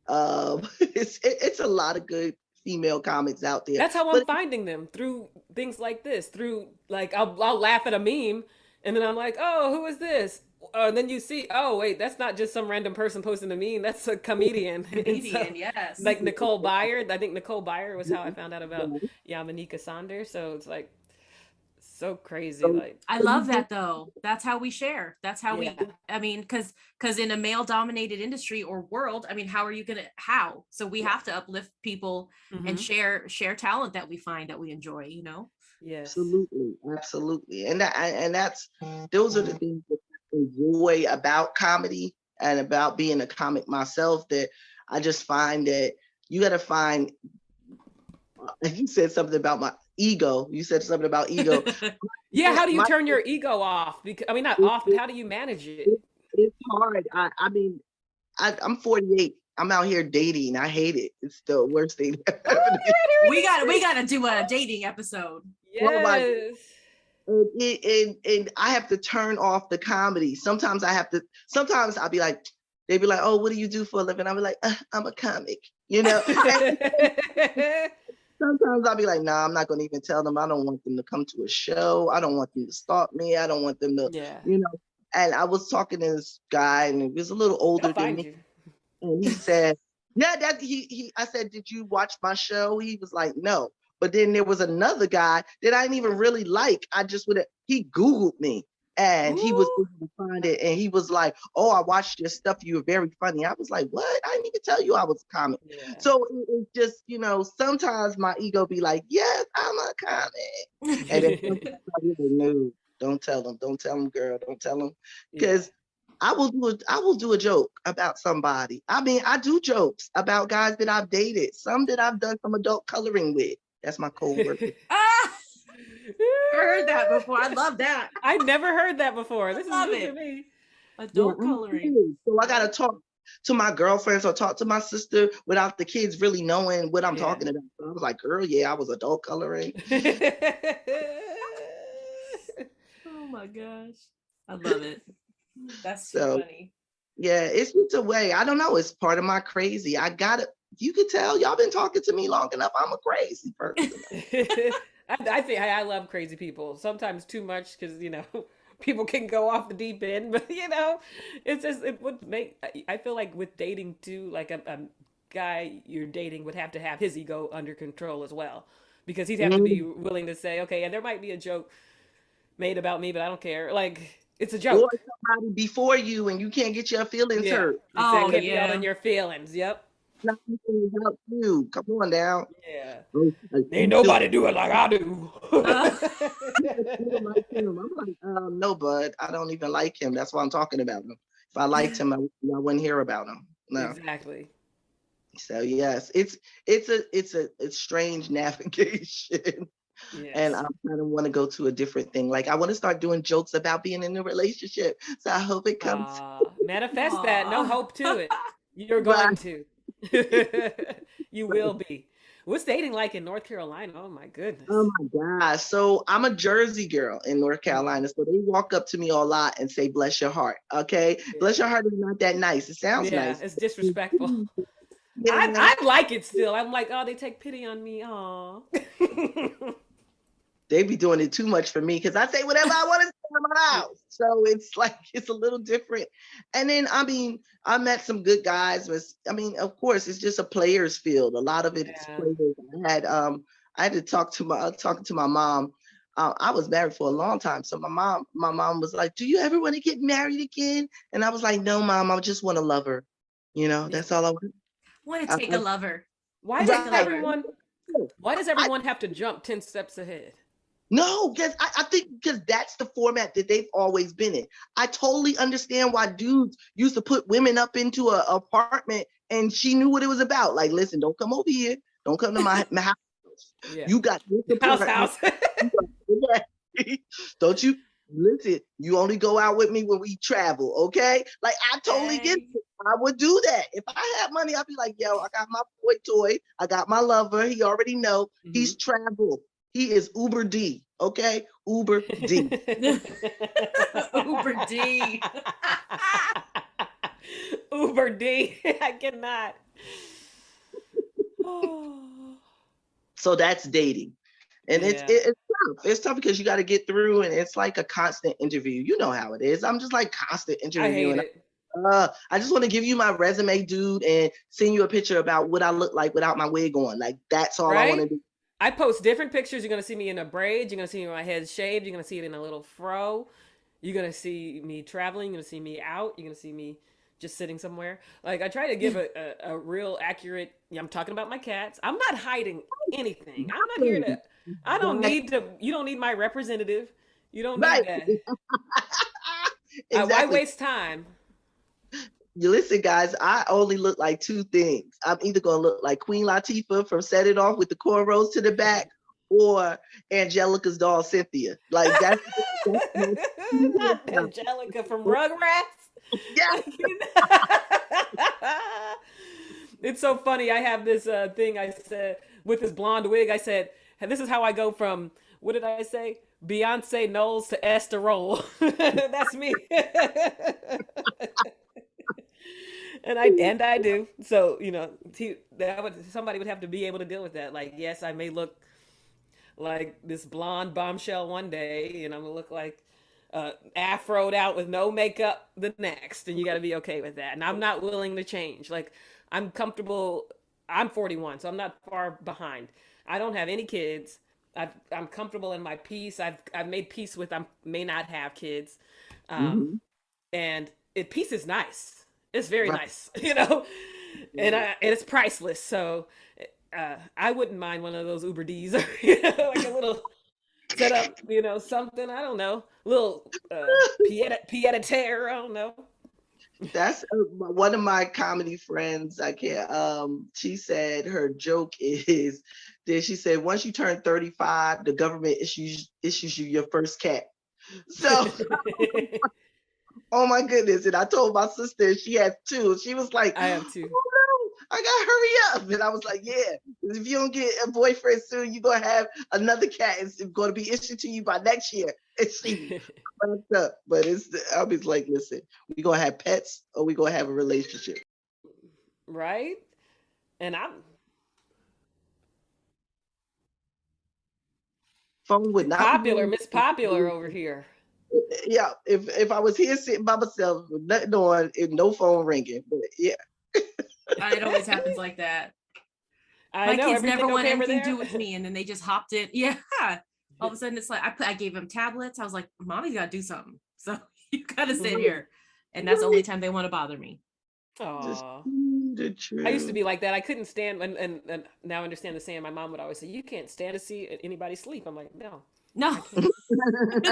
It's a lot of good female comics out there, That's how I'm but finding them, through things like this. Through like I'll laugh at a meme, and then I'm like, oh, who is this? And then you see, oh wait, that's not just some random person posting a meme. That's a comedian. And so, Comedian. Yes. like Nicole Byer. I think Nicole Byer was how I found out about Yamanika Saunders. So it's like so crazy. so, Like, I so you love do that though. That's how we share. That's how yeah, we, I mean, because in a male dominated industry or world, I mean, how are you gonna, how? So we yeah. have to uplift people and Mm-hmm. share talent that we find that we enjoy, you know? Yes. absolutely, and that's those are the things that I enjoy about comedy and about being a comic myself. That I just find that you got to find. You said something about my ego. You said something about ego. Yeah, how do you My turn your ego off? Because I mean, not it, off, but it, how do you manage it? it's hard. I mean, I'm 48. I'm out here dating. I hate it. It's the worst thing that Oh, happened to me. We you're got we already got to do a dating episode. Oh my God. Yes. And I have to turn off the comedy. Sometimes I'll be like, they be like, oh, what do you do for a living? I'll be like, I'm a comic, you know? And sometimes I'll be like, nah, I'm not going to even tell them. I don't want them to come to a show. I don't want them to stalk me. I don't want them to, Yeah, you know. And I was talking to this guy, and he was a little they'll older than find me. you. And he said, yeah, that I said, did you watch my show? He was like, no. But then there was another guy that I didn't even really like. He Googled me and he was Ooh. able to find it. And he was like, oh, I watched your stuff. You were very funny. I was like, what? I didn't even tell you I was a comic. Yeah. So it's just, you know, sometimes my ego be like, yes, I'm a comic. And then sometimes I be like, no, don't tell them, girl, don't tell them. Yeah. Because I will do a joke about somebody. I mean, I do jokes about guys that I've dated, some that I've done some adult coloring with. That's my coworker. Ah, I heard that before. I love that. I never heard that before. This is Love new to it. me. Adult I'm coloring. serious. So I gotta talk to my girlfriends or talk to my sister without the kids really knowing what I'm Yeah. talking about. So I was like, girl, yeah, I was adult coloring. my gosh. I love it. That's too So funny. yeah, it's just a way. I don't know. It's part of my crazy. I got it. You could tell y'all been talking to me long enough. I'm a crazy person. I think I love crazy people. Sometimes too much because people can go off the deep end. But it's just it would make. I feel like with dating too, like a guy you're dating would have to have his ego under control as well, because he'd have to be Mm. willing to say, okay, and there might be a joke made about me, but I don't care. Like it's a Or joke. somebody before you and you can't get your feelings Yeah, hurt. Oh, exactly. Can't be all in yeah. your feelings. Yep. Nothing about you. Come on now. Yeah. Oh, Ain't you still nobody do it like I do. Uh, you don't like him. I'm like, no, bud. I don't even like him. That's why I'm talking about him. If I liked him, I wouldn't hear about him. No. Exactly. So yes, it's strange navigation. And I Yes. kind of want to go to a different thing. Like I want to start doing jokes about being in a relationship. So I hope it comes. Manifest that. No aw. hope to it. You're But going to. You will be. What's dating like in North Carolina? Oh my oh goodness. my gosh. So I'm a Jersey girl in North Mm, Carolina. So they walk up to me a lot and say, bless your heart. Okay. Bless your yeah. heart is not that nice. It sounds Yeah, nice. it's disrespectful. Yeah. I like it still. I'm like, oh, they take pity on me. Aw. They be doing it too much for me because I say whatever I want to say in my house. So it's like it's a little different. And then I met some good guys. Of course, it's just a player's field. A lot of it is Yeah. players. I had to talking to my mom. I was married for a long time. So my mom was like, do you ever want to get married again? And I was like, no, mom, I just want to love her. Yeah. That's all I want. Want to I, take a lover. Why does Take a right. lover. I, everyone have to jump 10 steps ahead? No, because I think because that's the format that they've always been in. I totally understand why dudes used to put women up into an apartment and she knew what it was about. Like, listen, don't come over here. Don't come to my house. Yeah. You got this House apartment. house. Don't you listen? You only go out with me when we travel, okay? Like, I totally get Dang. it. I would do that. If I had money, I'd be like, yo, I got my boy toy. I got my lover. He already know. Hmm. He's traveled. He is Uber D, okay? Uber D. Uber D. Uber D. I cannot. Oh. So that's dating. And Yeah. it's tough. It's tough because you got to get through, and it's like a constant interview. You know how it is. I'm just like constant I hate interviewing. it. I just want to give you my resume, dude, and send you a picture about what I look like without my wig on. Like that's all I want to Right? do. I post different pictures. You're gonna see me in a braid. You're gonna see me with my head shaved. You're gonna see it in a little fro. You're gonna see me traveling. You're gonna see me out. You're gonna see me just sitting somewhere. Like I try to give a real accurate. Yeah, I'm talking about my cats. I'm not hiding anything. I'm not here to. I don't Right. need to. You don't need my representative. You don't need Right. that. Why Exactly. waste time? You listen, guys, I only look like two things. I'm either gonna look like Queen Latifah from Set It Off with the cornrows to the back, or Angelica's doll Cynthia. Like that's my Not Angelica from Rugrats. yeah. Like, it's so funny. I have this thing I said with this blonde wig. I said, "And this is how I go from what did I say? Beyonce Knowles to Esther Roll." That's me. And I do. So somebody would have to be able to deal with that. Like, yes, I may look like this blonde bombshell one day, and I'm gonna look like afroed out with no makeup the next, and you got to be okay with that. And I'm not willing to change. Like, I'm comfortable. I'm 41, so I'm not far behind. I don't have any kids. I'm comfortable in my peace. I've made peace with I may not have kids, um, Mhm. and peace is nice. It's very Right. nice, and it's priceless. So I wouldn't mind one of those Uber D's, like a little set up, something. I don't know, little pied a terre. I don't know. That's one of my comedy friends. I can't. She said her joke is that she said once you turn 35, the government issues you your first cat. So, oh my goodness! And I told my sister she has two. She was like, I have two. "Oh I gotta hurry up. And I was like, yeah, if you don't get a boyfriend soon, you're gonna have another cat. It's gonna be issued to you by next year. And she fucked up. But I was like, listen, we gonna have pets or we gonna have a relationship. Right? And I'm Phone would not be popular, ringing. Miss Popular over here. Yeah, if I was here sitting by myself with nothing on and no phone ringing, but yeah. It always happens like that. I My know kids never everything want okay over anything to there. do with me, and then they just hopped in. Yeah. All of a sudden, it's like I gave them tablets. I was like, "Mommy's got to do something, so you got to sit here," and that's the only time they want to bother me. Just Aw. the I used to truth. be like that. I couldn't stand, and now I understand the saying. My mom would always say, "You can't stand to see anybody sleep." I'm like, no, I No, can't.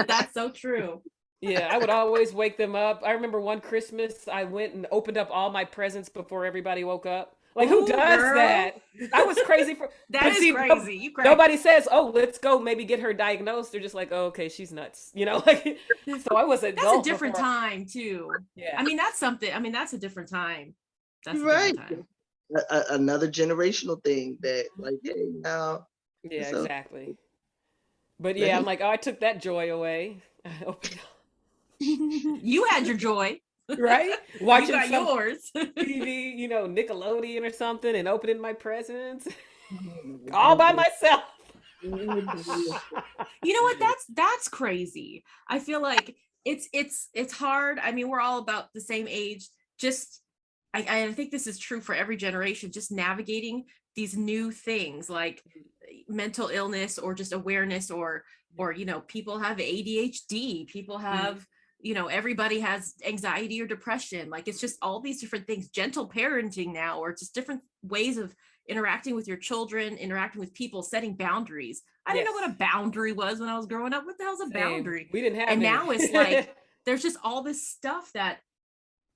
that's so true. Yeah, I would always wake them up. I remember one Christmas, I went and opened up all my presents before everybody woke up. Like, who Ooh, does girl, that? I was crazy for, that but is see, crazy. You crazy. nobody says, "Oh, let's go, maybe get her diagnosed." They're just like, "Oh, okay, she's nuts," you know. Like, so I was an That's a adult different before. time too. Yeah, I mean, that's something. I mean, that's a different time. That's a different Right. time. Another generational thing that, like, hey, now yeah, it's okay. exactly. But Let yeah, I'm him like, oh, I took that joy away. I opened, You had your joy. right? You Watching got some yours. TV, Nickelodeon or something, and opening my presents all by oh myself. You know what? That's crazy. I feel like it's hard. I mean, we're all about the same age. Just I think this is true for every generation, just navigating these new things like mental illness or just awareness or people have ADHD, people have everybody has anxiety or depression. Like it's just all these different things, gentle parenting now, or just different ways of interacting with your children, interacting with people, setting boundaries. I didn't know Yes, what a boundary was when I was growing up. What the hell's a same. boundary? We didn't have And any. now it's like there's just all this stuff that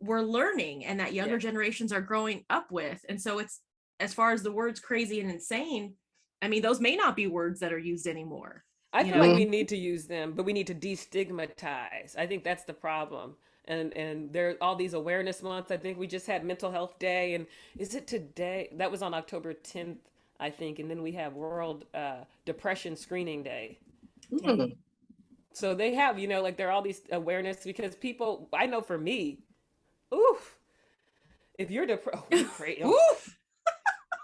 we're learning and that Yeah, younger generations are growing up with. And so it's, as far as the words crazy and insane, I mean, those may not be words that are used anymore, I you feel like know? we need to use them, but we need to destigmatize. I think that's the problem. And there are all these awareness months. I think we just had Mental Health Day, and is it today? That was on October 10th, I think, and then we have World Depression Screening Day. Dang. So they have, like there are all these awareness because people. I know for me, oof, if you're depressed, oh, you crazy, oh, Oof,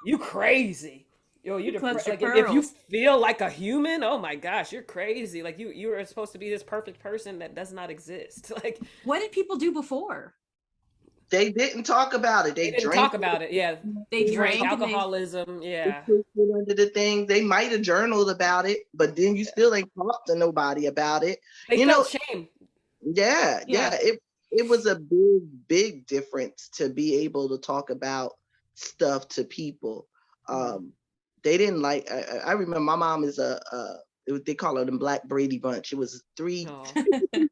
you crazy. Yo, you you depressed. clutched your Like if you pearls. feel like a human, oh my gosh, you're crazy. Like you are supposed to be this perfect person that does not exist. Like What did people do before? They didn't talk about it. they They didn't drank talk about it. Yeah, They drink drank and they, alcoholism. they Yeah, pushed it under the thing. They might have journaled about it, but then you yeah. still ain't talked to nobody about it. They You felt know, shame. yeah. yeah. It was a big difference to be able to talk about stuff to people. Mm-hmm. They didn't like. I remember my mom is they call her the Black Brady Bunch. It was Oh,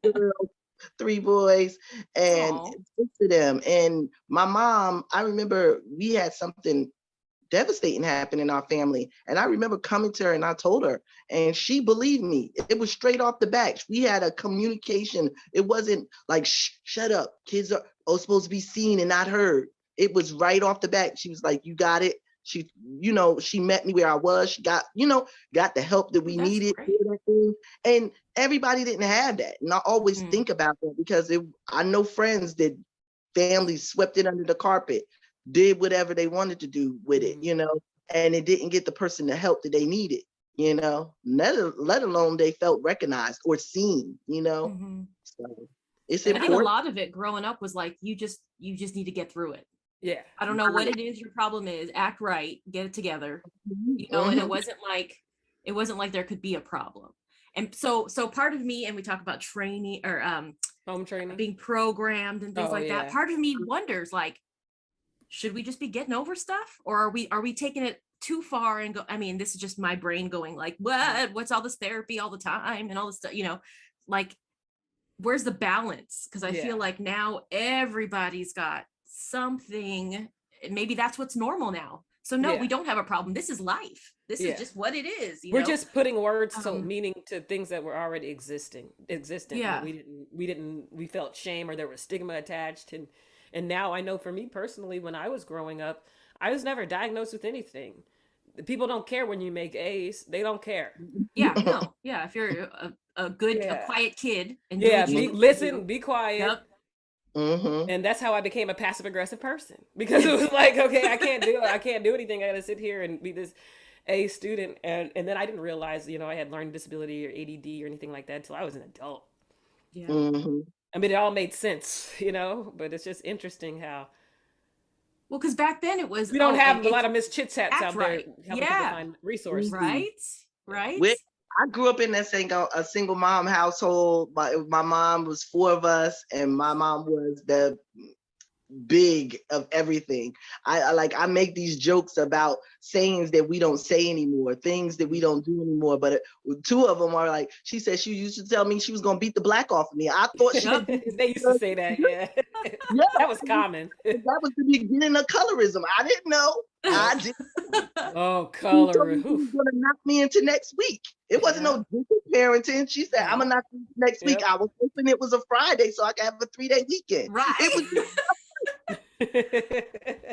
girls, three boys, and Oh, six of them. And my mom, I remember we had something devastating happen in our family. And I remember coming to her and I told her, and she believed me. It was straight off the bat. We had a communication. It wasn't like, shut up. Kids are supposed to be seen and not heard. It was right off the bat. She was like, you got it. She, she met me where I was. She got the help that we that's needed. great. And everybody didn't have that. And I always Mm, think about that because I know friends that families swept it under the carpet, did whatever they wanted to do with it, mm-hmm. and it didn't get the person the help that they needed, let alone they felt recognized or seen. mhm. So it's And I I think a don't. important. lot of it growing up was like you just need to get through it. Yeah, I don't know what it is your problem is. Act right, get it together. And Mhm. it wasn't like there could be a problem. And so part of me, and we talk about training or home training. being programmed and things Oh like that. yeah, Part of me wonders like, should we just be getting over stuff, or are we taking it too far and go? I mean, this is just my brain going like, what's all this therapy all the time and all this stuff, like where's the balance? Because I yeah, feel like now everybody's got something. Maybe that's what's normal now. So no, we yeah, don't have a problem. This is life. This is yeah. just what it is, We're just putting words to Um, meaning to things that were already existent, but yeah. we felt shame or there was stigma attached, and now I know for me personally, when I was growing up, I was never diagnosed with anything. People don't care when you make A's. They don't care. Yeah, no, yeah. If you're a Yeah. quiet kid and doing Yeah, what you're be supposed to listen, do. be quiet. Yep. And that's how I became a passive aggressive person, because it was like, okay, I can't do it. I can't do anything. I got to sit here and be this A student. And then I didn't realize, I had learning disability or ADD or anything like that until I was an adult. Yeah. I mean, it all made sense, but it's just interesting how Well, because back then it was we don't have a lot of MizChitChats out there right. helping people find resources. Right. I grew up in a single mom household. My mom was 4 of us, and my mom was the big of everything. I make these jokes about sayings that we don't say anymore, things that we don't do anymore. But 2 of them are like, she said she used to tell me she was gonna beat the black off of me. I thought she They used to say that, yeah. Yeah, that was common. That was the beginning of colorism. I didn't know. I didn't. Oh, She told me color. she was gonna knock me into next week. It wasn't no parenting. She said, I'm gonna knock you next week. I was hoping it was a Friday so I could have a 3-day weekend. Right. It was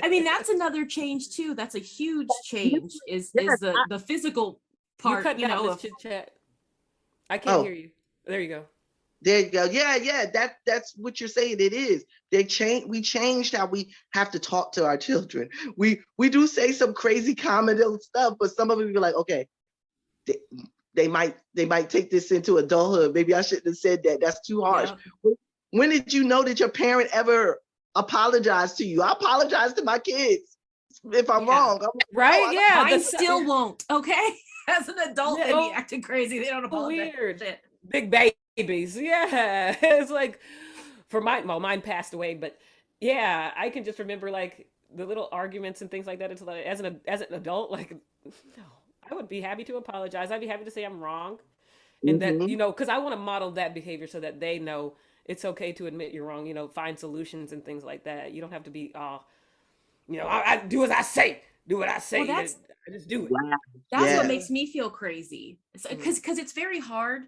I mean, that's another change too. That's a huge change. Is the physical part? You cut out this chat. I can't hear you. There you go. There you go. Yeah. That's what you're saying. It is. We changed how we have to talk to our children. We do say some crazy comment stuff, but some of it be like, okay, they might take this into adulthood. Maybe I shouldn't have said that. That's too harsh. Yeah. When did you know that your parent ever apologized to you? I apologize to my kids if I'm wrong. I'm like, right? Yeah. I still won't. Okay. As an adult, they be acting crazy. They don't apologize. Weird. Big babies. Yeah. It's like mine passed away, but yeah, I can just remember like the little arguments and things like that. It's like as an adult, like, no, I would be happy to apologize. I'd be happy to say I'm wrong. And that, because I want to model that behavior so that they know it's okay to admit you're wrong, find solutions and things like that. You don't have to be, I do as I say. Do what I say. Well, I just do it. Wow. That's what makes me feel crazy. Because it's very hard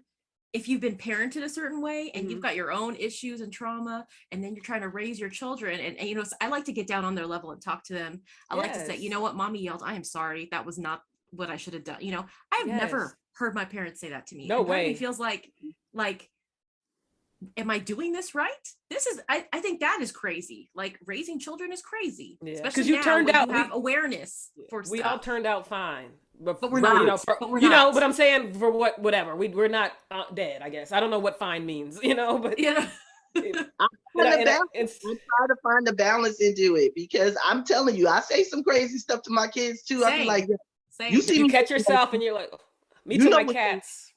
if you've been parented a certain way and you've got your own issues and trauma, and then you're trying to raise your children. And I like to get down on their level and talk to them. I like to say, you know what, mommy yelled, I am sorry. That was not what I should have done. I've never heard my parents say that to me. No way. It feels like, am I doing this right? This is, I think that is crazy. Like raising children is crazy. Yeah. Especially now turned out you have awareness for stuff. We all turned out fine. But we're not. But I'm saying for whatever. We're not dead, I guess. I don't know what fine means, but I try to find the balance into it, because I'm telling you, I say some crazy stuff to my kids too. I feel like you see you catch yourself and you're like, me too, my cats.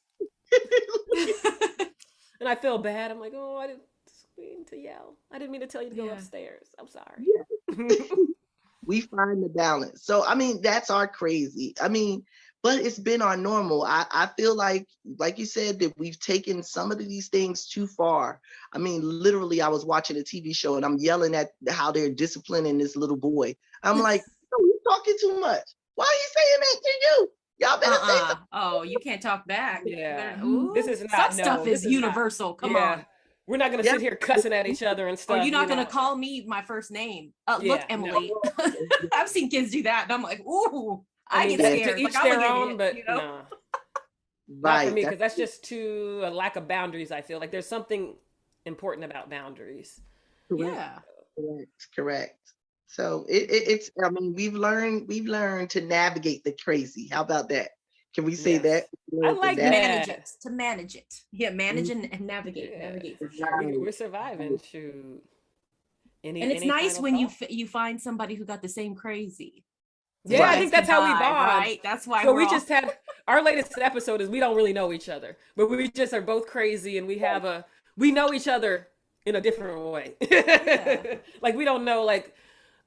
And I feel bad. I'm like, oh, I didn't mean to yell. I didn't mean to tell you to go upstairs. I'm sorry. Yeah. We find the balance. So, I mean, that's our crazy. I mean, but it's been our normal. I feel like you said, that we've taken some of these things too far. I mean, literally, I was watching a TV show and I'm yelling at how they're disciplining this little boy. I'm like, you're talking too much. Why are you saying that to you? Y'all better say something. Oh, you can't talk back. Yeah. This is not, some stuff is universal. Come on. We're not going to sit here cussing at each other and stuff. Or you're not going to call me my first name. Look, Emily. No. I've seen kids do that. And I'm like, ooh, I get scared. To each their own, but no. Right. Not for me, because that's just too a lack of boundaries, I feel. Like there's something important about boundaries. Yeah. Correct. So it's, I mean, we've learned to navigate the crazy. How about that? Can we say that? I like that. To manage it. Yeah, manage and navigate. Yeah. Navigate for sure. We're surviving. Shoot. And it's nice when you find somebody who got the same crazy. Yeah, I think that's how we bond. Right? That's why. So we just had our latest episode is we don't really know each other, but we just are both crazy, and we know each other in a different way. Yeah. Like we don't know, like,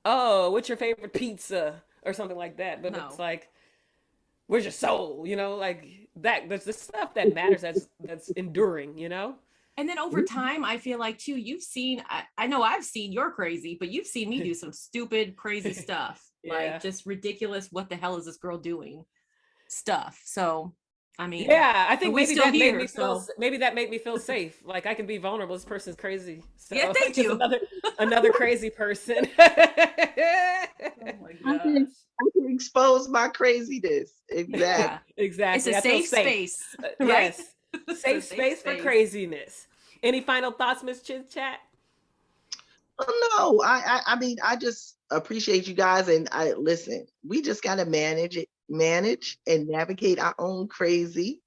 oh, what's your favorite pizza or something like that, but it's like, where's your soul? Like that. There's the stuff that matters. That's enduring. And then over time, I feel like too, you've seen. I know I've seen you're crazy, but you've seen me do some stupid, crazy stuff, like just ridiculous. What the hell is this girl doing? Stuff. So I mean, Yeah, I think and we maybe still that made here, me feel so maybe that made me feel safe. Like I can be vulnerable. This person's crazy. yeah, So thank just you. another crazy person. Oh my I gosh. can, I can expose my craziness. Exactly. Yeah. It's Exactly. a I feel safe safe. space, right? Yes. It's a Safe safe space for space. craziness. Any final thoughts, Miss Chit Chat? Oh, no, I mean, I just appreciate you guys, and I listen. We just gotta manage and navigate our own crazy.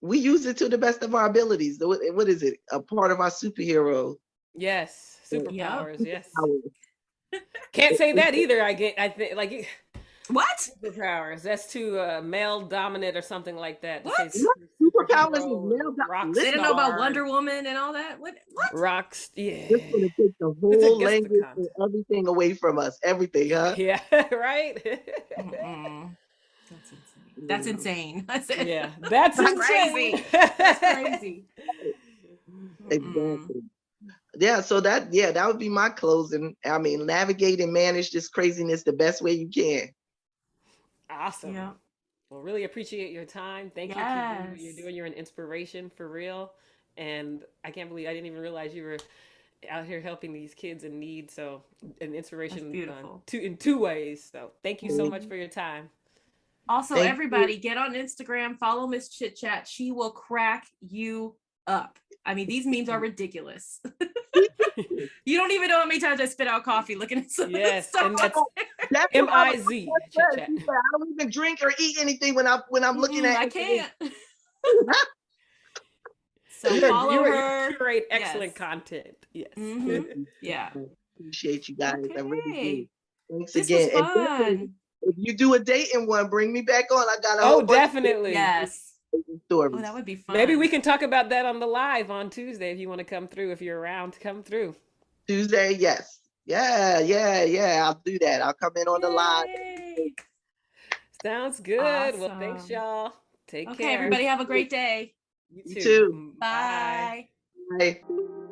We use it to the best of our abilities. What is it? A part of our superhero. Yes. Yep. Superpowers. Yes. Power. Can't say that either. I think like What? superpowers. That's too male dominant or something like that. To say What? Superpowers is superhero, male. rock They didn't know about star, Wonder Woman and all that. What? rocks. This Yeah. gonna take the It's whole against the language and content. everything away from us. Everything, huh? Yeah. Right. Mm-mm. That's insane. That's Yeah. insane. I said Yeah. That's that's insane. crazy. That's crazy. Mm-mm. Exactly. Yeah, so that would be my closing. I mean, navigate and manage this craziness the best way you can. Awesome. Yeah. Well, really appreciate your time. Thank you for doing what you're Yes. doing. You're an inspiration for real. And I can't believe I didn't even realize you were out here helping these kids in need. So, an That's inspiration beautiful. in two ways. So, thank you so much Mhm. for your time. Also, Thank you. everybody get on Instagram, follow MizChitChat. She will crack you up. I mean, these memes are ridiculous. You don't even know how many times I spit out coffee looking at some of the Yes, stuff and on that's That's what my MIZ best chit friend. chat. She said, I don't even drink or eat anything when I'm looking Mm-mm, at I information. can't. So follow You her. curate excellent Yes. content. Yes. Mm-hmm. Thank you. Yeah. Appreciate you guys. I really do. Okay. Thanks This was again. And definitely, fun. if you do a dating one, bring me back on. I got a Oh, whole bunch of definitely. Yes. Oh, that stories. would be Maybe we fun. can talk about that on the live on Tuesday if you want to come through. If you're around, come through. Tuesday, yes. Yeah. I'll do that. I'll come in on the live. Yay. Sounds good. Well, thanks, Awesome. y'all. Take Okay, care. everybody have a great day. You You too. too. Bye. Bye. Bye.